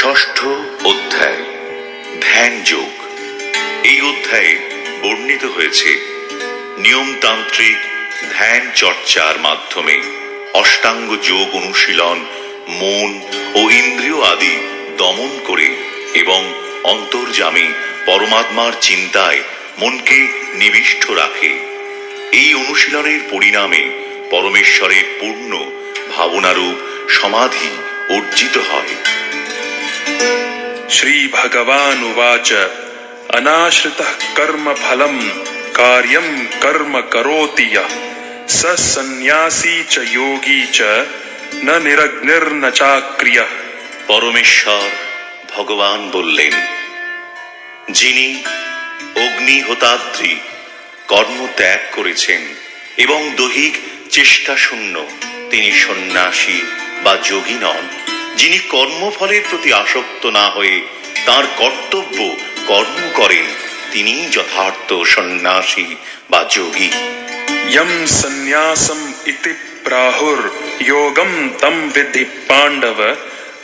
ষষ্ঠ অধ্যায় ধ্যান যোগ। এই অধ্যায়ে বর্ণিত হয়েছে নিয়মতান্ত্রিক ধ্যান চর্চার মাধ্যমে অষ্টাঙ্গ যোগ অনুশীলন মন ও ইন্দ্রিয় আদি দমন করে এবং অন্তর্যামী পরমাত্মার চিন্তায় মনকে নিবিষ্ট রাখে। এই অনুশীলনের পরিণামে পরমেশ্বরের পূর্ণ ভাবনারূপ সমাধি অর্জিত হয়। श्री भगवान उवाच अनाश्रितः कर्म फलम् कार्यं कर्म करोति यः स सन्न्यासी च योगी च न निरग्निर्न चाक्रियः। পরমেশ্বর ভগবান বললেন, যিনি অগ্নিহোতাদ্রি কর্ম ত্যাগ করেছেন এবং দৈহিক চেষ্টা শূন্য, তিনি সন্ন্যাসী বা যোগী নন। যিনি কর্মফলের প্রতি আসক্ত না হয়ে তার কর্তব্য কর্ম করেন, তিনি যথার্থ সন্ন্যাসী বা যোগী। यम सन्यासम इति प्राहुर योगम तम विद्धि पांडव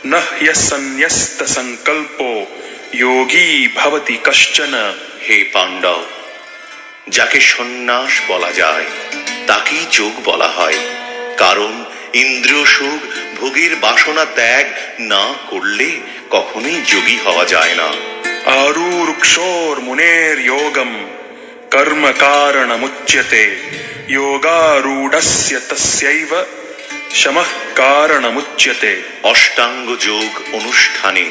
न ह्यसन्न्यस्त संकल्पो योगी भवति कश्चन। হে পাণ্ডব, যাকে সন্ন্যাস বলা যায় তাকেই যোগ বলা হয়, কারণ ইন্দ্রিয় সুখ ভোগের বাসনা ত্যাগ না করলে কখনোই যোগী হওয়া যায় না। आरुरुक्षोर मुनेर योगम कर्म कारणमुच्यते योगारूढ़स्य तस्यैव शमः कारणमुच्यते। অষ্টাঙ্গ যোগ অনুষ্ঠানে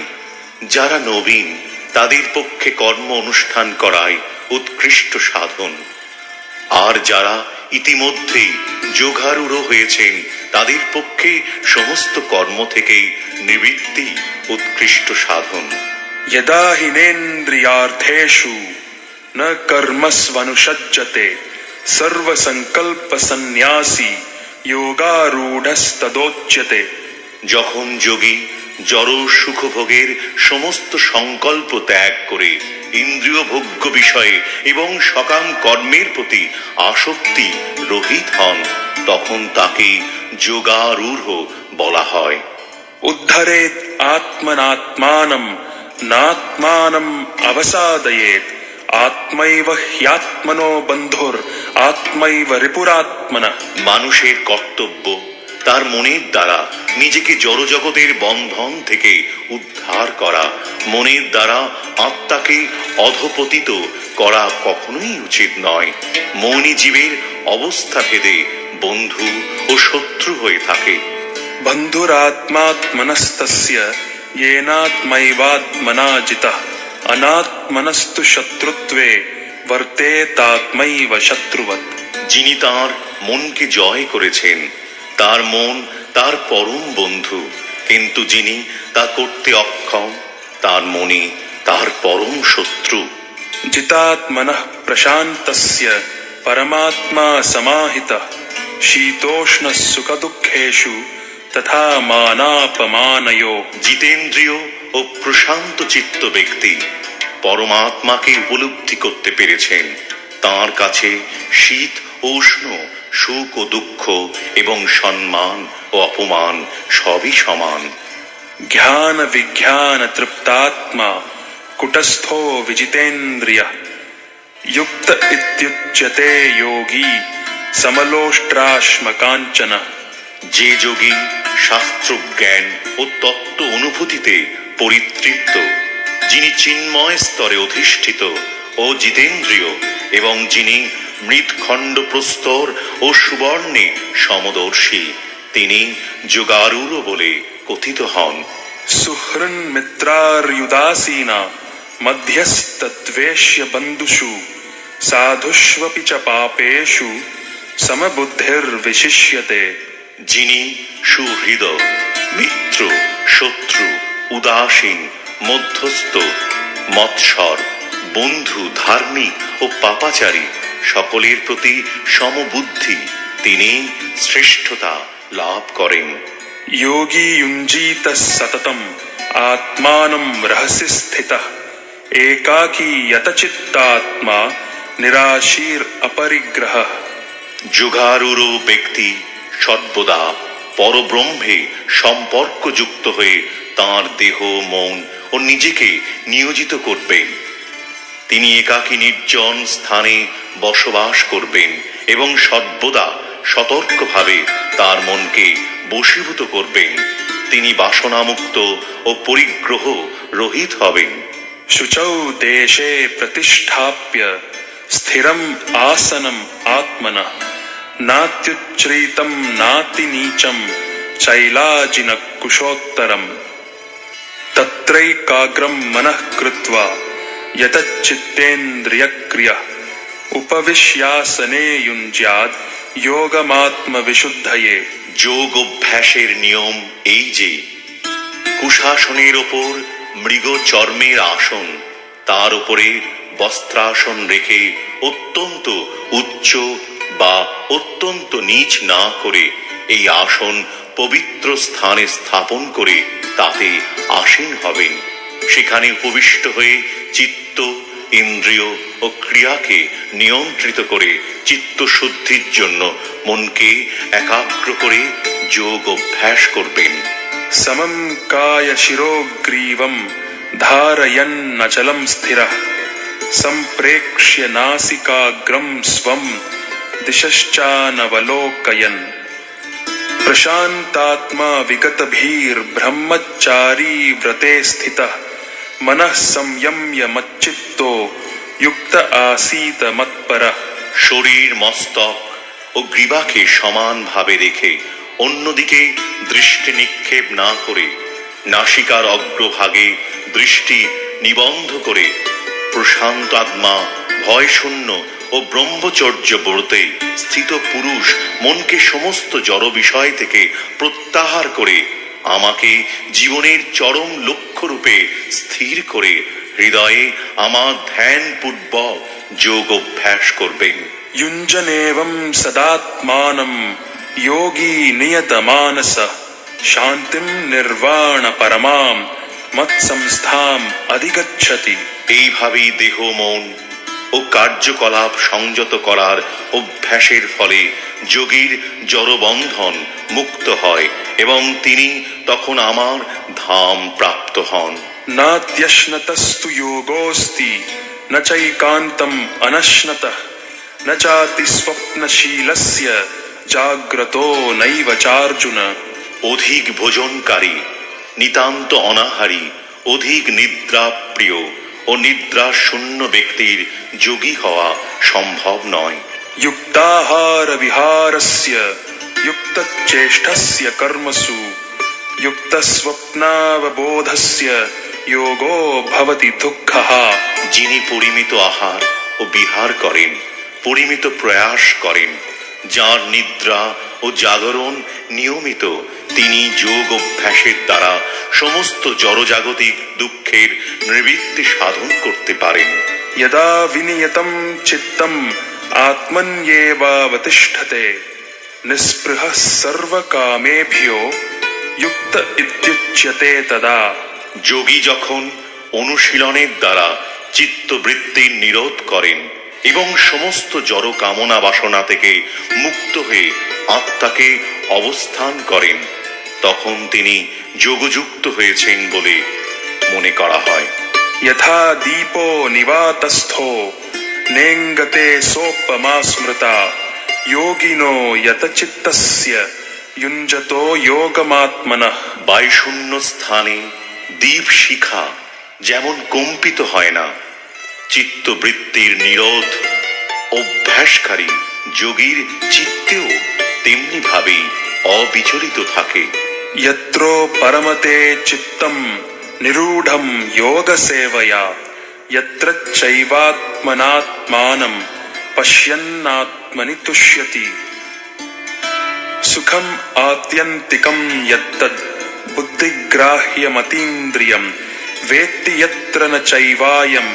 যারা নবীন তাদের পক্ষে কর্ম অনুষ্ঠান করাই উৎকৃষ্ট সাধন, আর যারা ইতিমধ্যেই যোগারূঢ় হয়েছেন তাদের পক্ষে সমস্ত কর্ম থেকে নিবৃত্তি উৎকৃষ্ট সাধন। यदा हिनेन्द्रियार्थेषु न कर्मस्वनुषज्जते सर्वसंकल्प सन्न्यासी योगारूढ़स्तदोच्यते। যখন যোগী জড় সুখভোগের সমস্ত সংকল্প ত্যাগ করে ইন্দ্রিয় ভোগ্য বিষয়ে এবং সকাম কর্মের প্রতি আসক্তি রহিত হন, তখন তাকে যোগারূঢ় বলা হয়। उद्धरेत् आत्मनात्मानं नात्मानं अवसादयेत् आत्मैव ह्यात्मनो बन्धुर आत्मैव रिपुरात्मनः। মানুষের কর্তব্য তার মনের দ্বারা নিজেকে জড়জগতের বন্ধন থেকে উদ্ধার করা, মনের দ্বারা আত্মাকে অধপতিত করা কখনোই উচিত নয়। মনই জীবের অবস্থা ভেদে বন্ধু ও শত্রু হয়ে থাকে। बन्धुरात्मात्मनस्तस्य येनात्मैवात्मना जितः अनात्मनस्तु शत्रुत्वे वर्तेतात्मैव शत्रुवत्। যিনি তার মনকে জয় করেছেন তার মন তার পরম বন্ধু, কিন্তু যিনি তা করতে অক্ষম তার মনে তার পরম শত্রু। जितात्मनः प्रशान्तस्य परमात्मा समाहितः शीतोष्ण सुख दुःखेषु तथा मानापमानयो। জিতেন্দ্রিয় ও প্রশান্ত চিত্ত ব্যক্তি পরমাত্মাকে উপলব্ধি করতে পেরেছেন। তার কাছে শীত উষ্ণ সুখ ও দুঃখ এবং সম্মান ও অপমান সবই সমান। ज्ञान विज्ञान तृप्तात्मा कुटस्थो विजितेन्द्रियः युक्त इत्युच्यते योगी समलोष्ट्राश्मकाञ्चनः। যে যোগী শাস্ত্র জ্ঞান ও তত্ত্ব অনুভূতিতে পরিতৃপ্ত, যিনি চিন্ময় স্তরে অধিষ্ঠিত ও জিতেন্দ্রিয়, এবং যিনি মৃৎখণ্ড প্রস্তর ও সুবর্ণে সমদর্শী, তিনি যোগারূঢ় বলে কথিত হন। सुहृन् मित्रार्युदासीना मध्यस्तद्वेष्य बन्धुषु साधुष्वपि च पापेषु समबुद्धिर्विशिष्यते। যিনি সুহৃদ, মিত্র, শত্রু, উদাসীন, মধ্যস্থ, মৎসর, বন্ধু, ধার্মিক ও পাপাচারী সকলের প্রতি সমবুদ্ধি, তিনি শ্রেষ্ঠতা লাভ করেন। योगी युञ्जीत सततम् आत्मानं रहसि स्थितः एकाकी यतचित्तात्मा निराशीर अपरिग्रहः। যোগারূঢ় ব্যক্তি সর্বদা পরব্রহ্মে সম্পর্কযুক্ত হয়ে তাঁর দেহ মন ও নিজেকে নিয়োজিত করবেন। তিনি একাকী নির্জন স্থানে বসবাস করবেন এবং সর্বদা সতর্কভাবে তার মনকে বশীভূত করবেন। তিনি বাসনামুক্ত ও পরিগ্রহ রহিত হবেন। शुचौ देशे प्रतिष्ठाप्य स्थिरं आसनं आत्मनः नात्युच्छ्रितं नातिनीचं चैलाजिनकुशोत्तरम् तत्रैकाग्रं मनः कृत्वा यतच्चित्तेन्द्रियक्रियः उपविश्यासने युञ्ज्याद् योगमात्मविशुद्धये। যোগ অভ্যাসের নিয়ম এই যে কুশাসনের ওপর মৃগ চর্মের আসন, তার উপরে বস্ত্রাসন রেখে অত্যন্ত উচ্চ বা অত্যন্ত নিচ না করে এই আসন পবিত্র স্থানে স্থাপন করে তাতে আসীন হবেন। সেখানে উপবিষ্ট হয়ে চিত্ত, ইন্দ্রিয় ও ক্রিয়াকে নিয়ন্ত্রিত করে চিত্তশুদ্ধির জন্য মনকে একাগ্র করে যোগ অভ্যাস করবেন। समं काय शिरोग्रीवं धारयन्नचलं स्थिरः सम्प्रेक्ष्य नासिकाग्रं स्वं दिशश्चानवलोकयन् प्रशान्तात्मा विगतभीर्ब्रह्मचारी व्रते स्थितः मनः संयम्य मच्चित्तो युक्त आसीत मत्परः। শরীর, মস্তক ও গ্রীবাকে সমানভাবে রেখে অন্যদিকে দৃষ্টি নিক্ষেপ না করে নাসিকার অগ্রভাগে দৃষ্টি নিবন্ধ করে প্রশান্ত আত্মা, ভয়শূন্য ও ব্রহ্মচর্য ব্রতে স্থিত পুরুষ মনকে সমস্ত জড় বিষয় থেকে প্রত্যাহার করে আমাকে জীবনের চরম লক্ষ্যরূপে স্থির করে হৃদয়ে আমার ধ্যানপূর্বক যোগ অভ্যাস করবেন। युञ्जनेवं सदात्मानं योगी नियतमानसः शान्तिं निर्वाण परमां मत्संस्थाम् अधिगच्छति। এইভাবেই দেহ, মন ও কার্যকলাপ সংযত করার অভ্যাসের ফলে যোগীর জড়বন্ধন মুক্ত হয় এবং তিনি তখন আমার ধাম প্রাপ্ত হন। नात्यश्नतस्तु योगोऽस्ति न चैकान्तम् अनश्नतः न चाति स्वप्नशीलस्य जाग्रतो नैव चार्जुन। অধিক ভোজনকারী, নিতান্ত অনাহারী, অধিক নিদ্রাপ্রিয় ও নিদ্রা শূন্য ব্যক্তির যোগী হওয়া সম্ভব নয়। युक्ताहार विहारस्य युक्तचेष्टस्य कर्मसु युक्तस्वप्नावबोधस्य योगो भवति दुःखः। যিনি পরিমিত আহার ও বিহার করেন, পরিমিত প্রয়াস করেন, যার নিদ্রা ও জাগরণ নিয়মিত, তিনি যোগ অভ্যাসের দ্বারা সমস্ত জড়জাগতিক দুঃখের নিবৃত্তি সাধন করতে পারেন। यदा विनियतं चित्तम् आत्मन्येवावतिष्ठते निःस्पृहः सर्वकामेभ्यो युक्त इत्युच्यते तदा। যোগী যখন অনুশীলনের দ্বারা চিত্তবৃত্তির নিরোধ করেন এবং সমস্ত জড় কামনা বাসনা থেকে মুক্ত হয়ে আত্মাকে অবস্থান করেন, তখন তিনি যোগযুক্ত হয়েছেন বলে মনে করা হয়। यथा दीपो निवातस्थो नेङ्गते सोपमा स्मृता योगिनो यतचित्तस्य युञ्जतो योगमात्मनः। বায়ুশূন্য স্থানে দীপ শিখা যেমন কম্পিত হয় না, চিত্তবৃত্তির নিরোধ অভ্যাসকারী যোগীর চিত্তেও তেমনি ভাবেই অবিচলিত থাকে। यत्रो परमते चित्तं निरूढं योगसेवया यत्र चैवात्मनात्मानं पश्यन्नात्मनि तुष्यति। सुखम् आत्यन्तिकं यत्तद् बुद्धिग्राह्यमतीन्द्रियं वेत्ति यत्र न चैवायं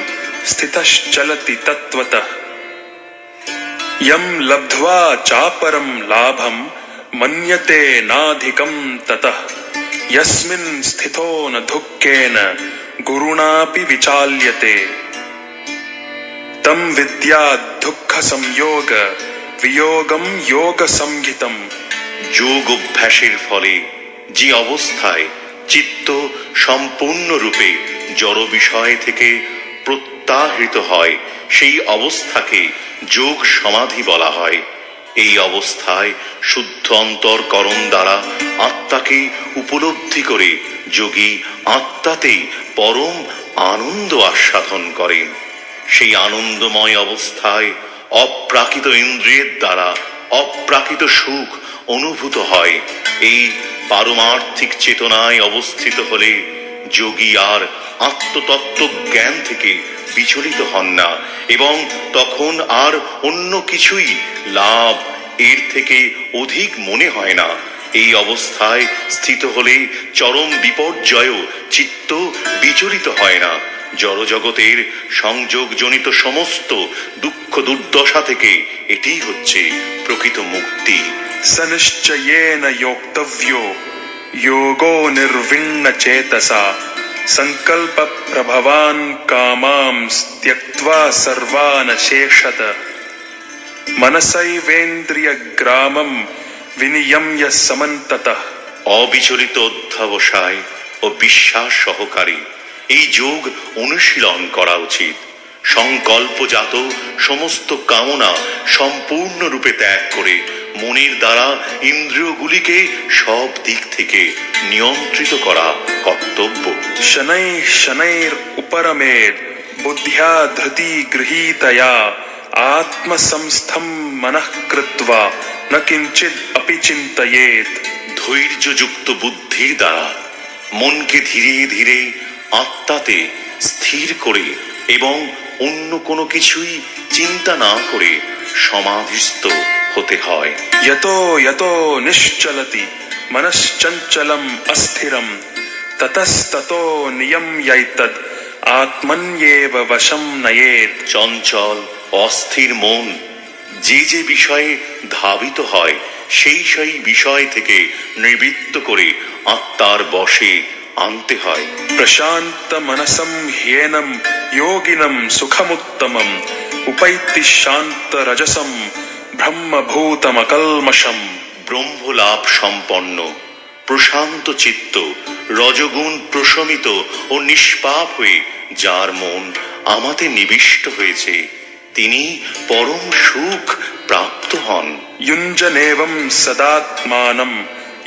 स्थितश्चलति तत्त्वतः। यं लब्ध्वा चापरं लाभं मन्यते नाधिकं ततः यस्मिन् स्थितो न दुःखेन गुरुणापि विचाल्यते। तं विद्यात् दुःख संयोग वियोगं योग संहितम्। যোগ অভ্যাসের ফলে যে অবস্থায় চিত্ত সম্পূর্ণরূপে জড় বিষয় থেকে প্রত্যাহৃত হয়, সেই অবস্থাকে যোগ সমাধি বলা হয়। এই অবস্থায় শুদ্ধ অন্তরকরণ দ্বারা আত্মাকে উপলব্ধি করে যোগী আত্মাতেই পরম আনন্দ আস্বাদন করেন। সেই আনন্দময় অবস্থায় অপ্রাকৃত ইন্দ্রিয়ের দ্বারা অপ্রাকৃত সুখ অনুভূত হয়। এই পারমার্থিক চেতনায় অবস্থিত হলে যোগী আর আত্মতত্ত্ব জ্ঞান থেকে বিচলিত হন না, এবং তখন আর অন্য কিছুই লাভ এর থেকে অধিক মনে হয় না। এই অবস্থায় স্থিত হলে চরম বিপর্যয়ও চিত্ত বিচলিত হয় না। জড়জগতের সংযোগজনিত সমস্ত দুঃখ দুর্দশা থেকে এটি হচ্ছে প্রকৃত মুক্তি। সনিশ্চয়েন যোক্তব্যো যোগো নির্বিণ্ণ চেতসা সংকল্প প্রভবান কামাম ত্যক্ত্বা সর্বান শেষত মনসৈবেন্দ্রিয় গ্রামম বিনিয়ম্য সমন্ততঃ। অবিচলিত অধ্যবসায় ও বিশ্বাস সহকারে এই যোগ অনুশীলন করা উচিত। সংকল্পজাত সমস্ত কামনা সম্পূর্ণরূপে ত্যাগ করে মনের দ্বারা ইন্দ্রিয়গুলিকে সব দিক থেকে নিয়ন্ত্রিত করা কর্তব্য। শনৈঃ শনৈর উপরমেদ বুদ্ধ্যা ধৃতি গৃহীতয়া আত্মসংস্থম মনঃ কৃত্বা ন কিঞ্চিৎ অপি চিন্তয়েৎ। ধৈর্যযুক্ত বুদ্ধির দ্বারা মনকে ধীরে ধীরে আত্মাতে স্থির করে এবং অন্য কোনো কিছুই চিন্তা না করে সমাধিস্থ হতে হয়। यतो यतो निश्चलति मनश्चञ्चलम् अस्थिरं ततस्ततो नियम्यैतद् आत्मन्येव वशं नयेत्। চঞ্চল অস্থির মন যে যে বিষয়ে ধাবিত হয় সেই সেই বিষয় থেকে নিবৃত্ত করে আত্মার বশে আনতে হয়। प्रशान्त मनसं ह्येनं योगिनं सुखमुत्तमम् उपैति शान्त रजसं ব্রহ্মভূতমকল্মষম। ব্রহ্মলাভ সম্পন্ন প্রশান্ত চিত্ত রজগুণ প্রশমিত ও নিষ্পাপ হয়ে যার মন আমাতে নিবিষ্ট হয়েছে তিনি পরম সুখ প্রাপ্ত হন। युञ्जनेवं सदात्मानं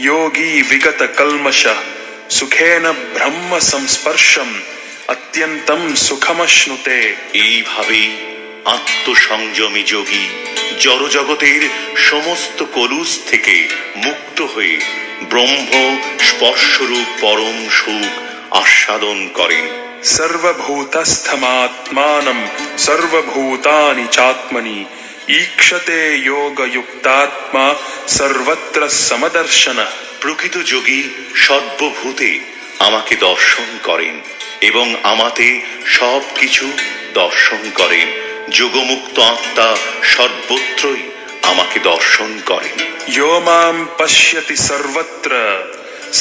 योगी विगत कल्मषः सुखेन ब्रह्म संस्पर्शम् अत्यन्तं सुखमश्नुते। এইভাবেই আত্মসংযমী যোগী জড়জগতের সমস্ত কলুষ থেকে মুক্ত হয়ে ব্রহ্ম স্পর্শরূপ পরম সুখ আস্বাদন করেন। सर्वभूतस्थमात्मानं सर्वभूतानि चात्मनि ईक्षते योगयुक्तात्मा सर्वत्र समदर्शनः। প্রকৃত যোগী সর্বভূতে আমাকে দর্শন করেন এবং আমাতে সব কিছু দর্শন করেন। যোগমুক্ত আত্মা সর্বত্রই আমাকে দর্শন করেন। यो मां पश्यति सर्वत्र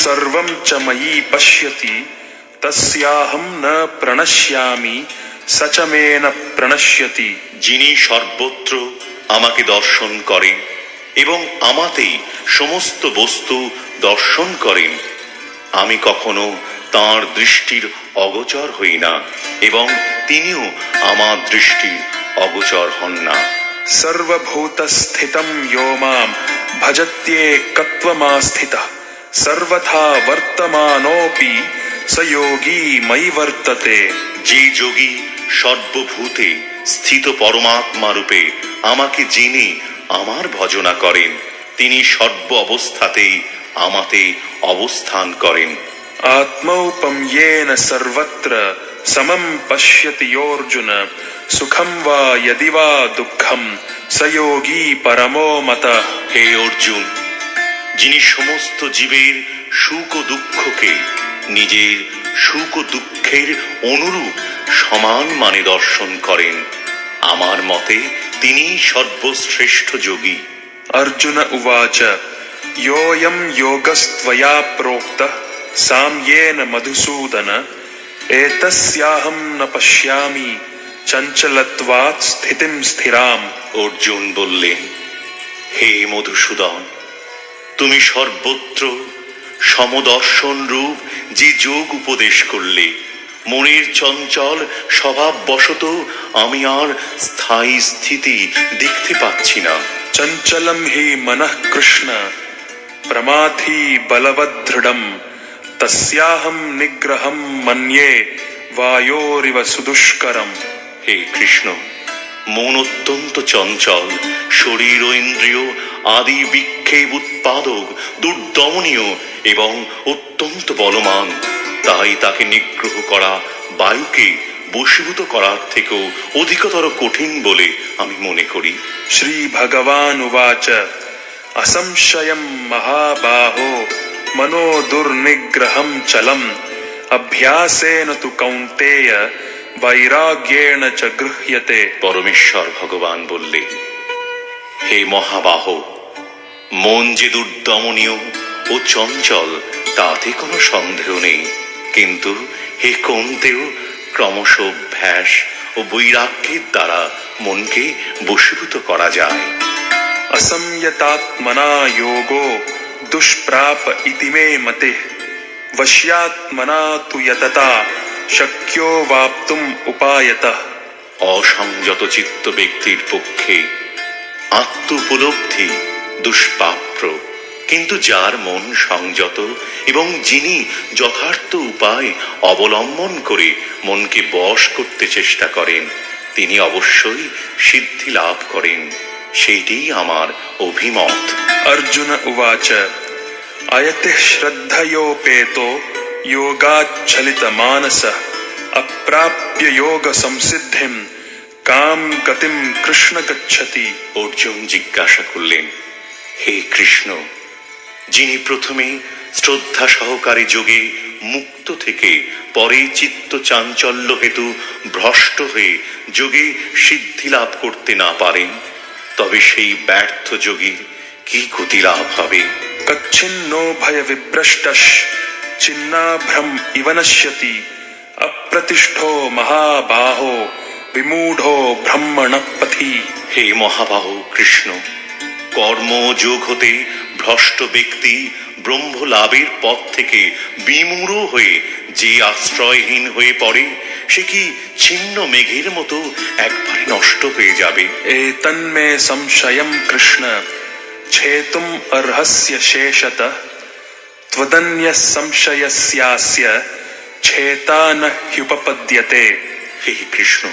सर्वं च मयि पश्यति तस्याहं न प्रणश्यामि स च मे न प्रणश्यति। যিনি সর্বত্র আমাকে দর্শন করেন এবং আমাতেই সমস্ত বস্তু দর্শন করেন আমি কখনো তাঁর দৃষ্টির অগোচর হই না এবং তিনিও আমার দৃষ্টির অগোচর হন না। सर्वभूतस्थितं यो मां भजत्येकत्वमास्थितः सर्वथा वर्तमानोऽपि स योगी मयि वर्तते। যে যোগী সর্বভূতে স্থিত পরমাত্মা রূপে আমাকে জেনে আমার ভজনা করেন তিনি সর্ব অবস্থাতেই আমাতে অবস্থান করেন। आत्मौपम्येन सर्वत्र समं पश्यति योऽर्जुन सुखं वा यदि वा दुःखं स योगी परमो मतः। হে অর্জুন যিনি সমস্ত জীবের সুখ ও দুঃখকে নিজের সুখ ও দুঃখের অনুরূপ সমান মানে দর্শন করেন আমার মতে তিনি সর্বশ্রেষ্ঠ যোগী। अर्जुन उवाच योऽयं योगस्त्वया प्रोक्तः साम्येन मधुसूदन एतस्याहं न पश्यामि चञ्चलत्वात् स्थितिं स्थिराम्। অর্জুন বললেন হে মধুসূদন তুমি সর্বত্র সমদর্শন রূপ যে যোগ উপদেশ করলে, মনের চঞ্চল স্বভাববশত আমি আর স্থায়ী স্থিতি দেখতে পাচ্ছি না। चंचलम हि मनः कृष्ण प्रमाथि बलवदृढ़म तस्याहम निग्रहम मन्ये वायोरिव सुदुष्करम। হে কৃষ্ণ, মন অত্যন্ত চঞ্চল, শরীর ও ইন্দ্রিয় আদি বিক্ষেপ উৎপাদক, দুর্দমনীয় এবং অত্যন্ত বলবান। তাই তাকে নিগ্রহ করা বায়ুকে বশীভূত করার থেকেও অধিকতর কঠিন বলে আমি মনে করি। श्री भगवान उवाच असंशयं महाबाहो मनो दुर्निग्रहं चलम अभ्यासेन तु कौन्तेय वैराग्येण च गृह्यते। পরমেশ্বর ভগবান বললে, হে মহাবাহ, মন যে দুর্দমনীয় ও চঞ্চল তাতে কোনো সন্দেহ নেই, কিন্তু হে কৌন্তেয়, ক্রমশ অভ্যাস ও বৈরাগ্যের দ্বারা মনকে বশীভূত করা যায়। असंयतात्मना योगो दुष्प्राप इति मे मते वश्यात्मना तु यतता शक्यो वाप्तुम उपायतः। অসংযত চিত্ত ব্যক্তির পক্ষে আত্ম উপলব্ধি দুষ্প্রাপ্য, কিন্তু যার মন সংযত এবং যিনি যথার্থ উপায় অবলম্বন করে মনকে বশ করতে চেষ্টা করেন, তিনি অবশ্যই সিদ্ধি লাভ করেন। সেইটি আমার অভিমত। अर्जुन उवाच अयति श्रद्धयोपेतो योगाच्छलित मानसः अप्राप्य योग संसिद्धिं काम गतिम कृष्ण गच्छति। অর্জুন জিজ্ঞাসা করলেন, হে কৃষ্ণ, যিনি প্রথমে শ্রদ্ধা সহকারী যোগে মুক্ত থেকে পরে চিত্ত চাঞ্চল্য হেতু ভ্রষ্ট হয়ে যোগে সিদ্ধি লাভ করতে না পারেন, তবে সেই ব্যর্থ যোগীর কি গতি লাভ হবে? कच्छिन्नो भय विभ्रष्टः छिन्नाभ्रम इव नश्यति अप्रतिष्ठो महाबाहो विमूढ़ो ब्रह्मण पथि। হে মহাবাহ কৃষ্ণ, কর্ম যোগ হতে ভ্রষ্ট ব্যক্তি ব্রহ্ম লাভের পথ থেকে বিমূঢ় হয়ে যে আশ্রয়হীন হয়ে পড়ে, সে কি ছিন্ন মেঘের মতো একবারে নষ্ট হয়ে যাবে? एतन्मे संशयं कृष्ण छेतुम अर्हस्य शेषतः त्वदन्यः संशयस्यास्य छेता न ह्युपपद्यते। হে কৃষ্ণ,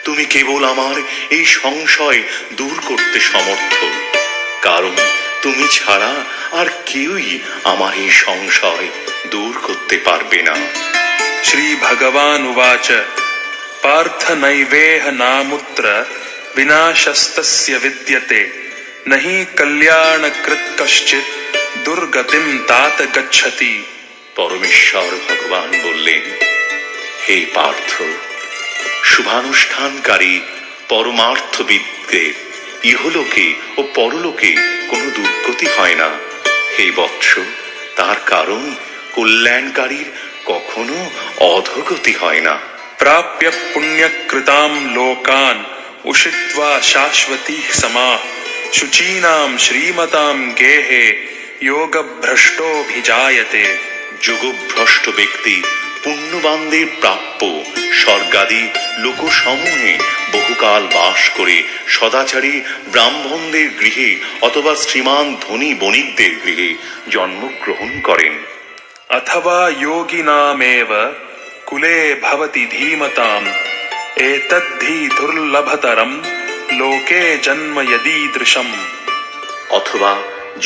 তুমি কেবল আমার এই সংশয় দূর করতে সমর্থ, কারণ তুমি ছাড়া আর কেউই আমার এই সংশয় দূর করতে পারবে না। श्री भगवान उवाच पार्थ नैवेह नामुत्र विनाशस्तस्य विद्यते नहि कल्याणकृत् कश्चित् दुर्गतिं तात गच्छति। পরমেশ্বর ভগবান বললেন, হে পার্থ, শুভানুষ্ঠানকারী পরমার্থবিদদের ইহলোকে ও পরলোকে কোনো দুর্গতি হয় না। হে বৎস, তার কারণ কল্যাণকারীর কখনো অধোগতি হয় না। प्राप्य पुण्यकृतां लोकान् उषित्वा शाश्वती समाः शुचीनां श्रीमतां गेहे योगभ्रष्टोऽभिजायते। যোগভ্রষ্ট ব্যক্তি পুণ্যবানদের প্রাপ্য স্বর্গাদি লোকসমূহে বহুকাল বাস করে সদাচারী ব্রাহ্মণদের গৃহে অথবা শ্রীমান ধনী বণিকদের গৃহে জন্মগ্রহণ করেন। अथवा योगिनामेव कुले भवति धीमताम् एतद्धि दुर्लभतरं लोके जन्म यदीदृशम्। অথবা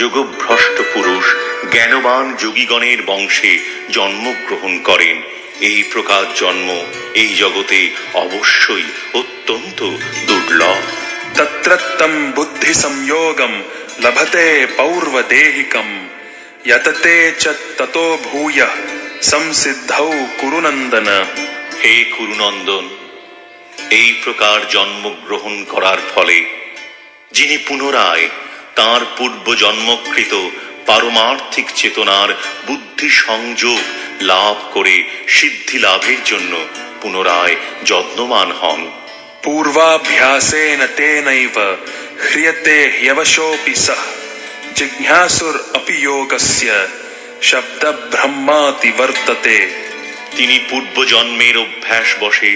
যোগভ্রষ্ট পুরুষ জ্ঞানবান যোগীগণের বংশে জন্মগ্রহণ করেন। এই প্রকার জন্ম এই জগতে অবশ্যই অত্যন্ত দুর্লভ। तत्रत्तं बुद्धि संयोगं लभते पौर्वदेहिकं यतते च ततो भूयः संसिद्धौ कुरु नन्दन। হে কুরুনন্দন, এই প্রকার জন্মগ্রহণ করার ফলে যিনি পুনরায় তাঁর পূর্ব জন্মকৃত পারমার্থিক চেতনার বুদ্ধি সংযোগ লাভ করে সিদ্ধি লাভের জন্য পুনরায় যত্নবান হন। पूर्वाभ्यासेन तेनैव ह्रियते ह्यवशोऽपि सः जिज्ञासुर अपि योगस्य शब्द ब्रह्माति वर्तते। তিনি পূর্বজন্মের অভ্যাস বশে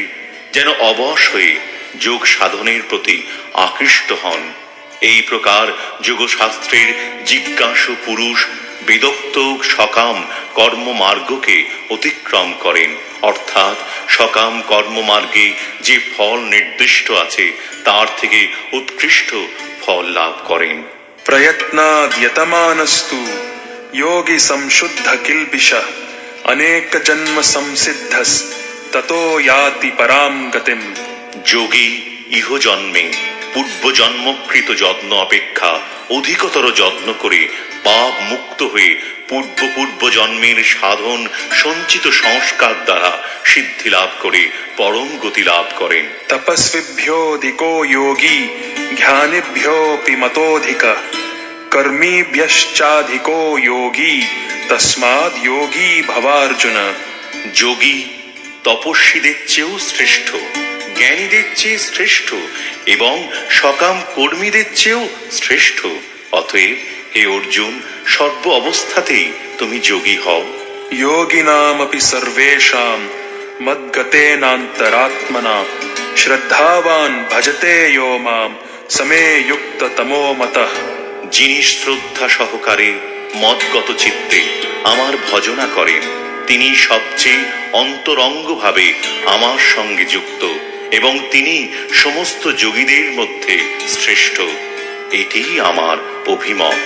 যেন অবশ হয়ে যোগ সাধনের প্রতি আকৃষ্ট হন। এই প্রকার যোগশাস্ত্রের জিজ্ঞাসু পুরুষ বিদগ্ধ সকাম কর্মমার্গকে অতিক্রম করেন, অর্থাৎ সকাম কর্মমার্গে যে ফল নির্দিষ্ট আছে তার থেকে উৎকৃষ্ট ফল লাভ করেন। प्रयत्नाद्यतमानस्तु योगी संशुद्ध किल्बिषः अनेक जन्म संसिद्धस् ततो याति पराम गतिम। যোগী ইহজন্মে পূর্বজন্মকৃত যত্ন অপেক্ষা অধিকতর যত্ন করে পাপ মুক্ত হয়ে পূর্ব জন্মের সাধন সঞ্চিত সংস্কার দ্বারা সিদ্ধি লাভ করে পরম গতি লাভ করেন। तपस्विभ्योऽधिको योगी ज्ञानिभ्योऽपि मतोऽधिकः कर्मिभ्यश्चाधिको योगी तस्माद् योगी भवार्जुन। যোগী তপস্বীদের চেয়েও শ্রেষ্ঠ, জ্ঞানীদের চেয়ে শ্রেষ্ঠ এবং সকাম কর্মীদের চেয়েও শ্রেষ্ঠ। অতএব হে অর্জুন, সর্ব অবস্থাতেই তুমি যোগী হও। योगिनामपि सर्वेषां मद्गतेनान्तरात्मना श्रद्धावान् भजते यो मां समे युक्ततमो मतः। যিনি শ্রদ্ধা সহকারে মদগত চিত্তে আমার ভজনা করেন তিনি সবচেয়ে অন্তরঙ্গভাবে আমার সঙ্গে যুক্ত এবং তিনি সমস্ত যোগীদের মধ্যে শ্রেষ্ঠ। এটিই আমার অভিমত।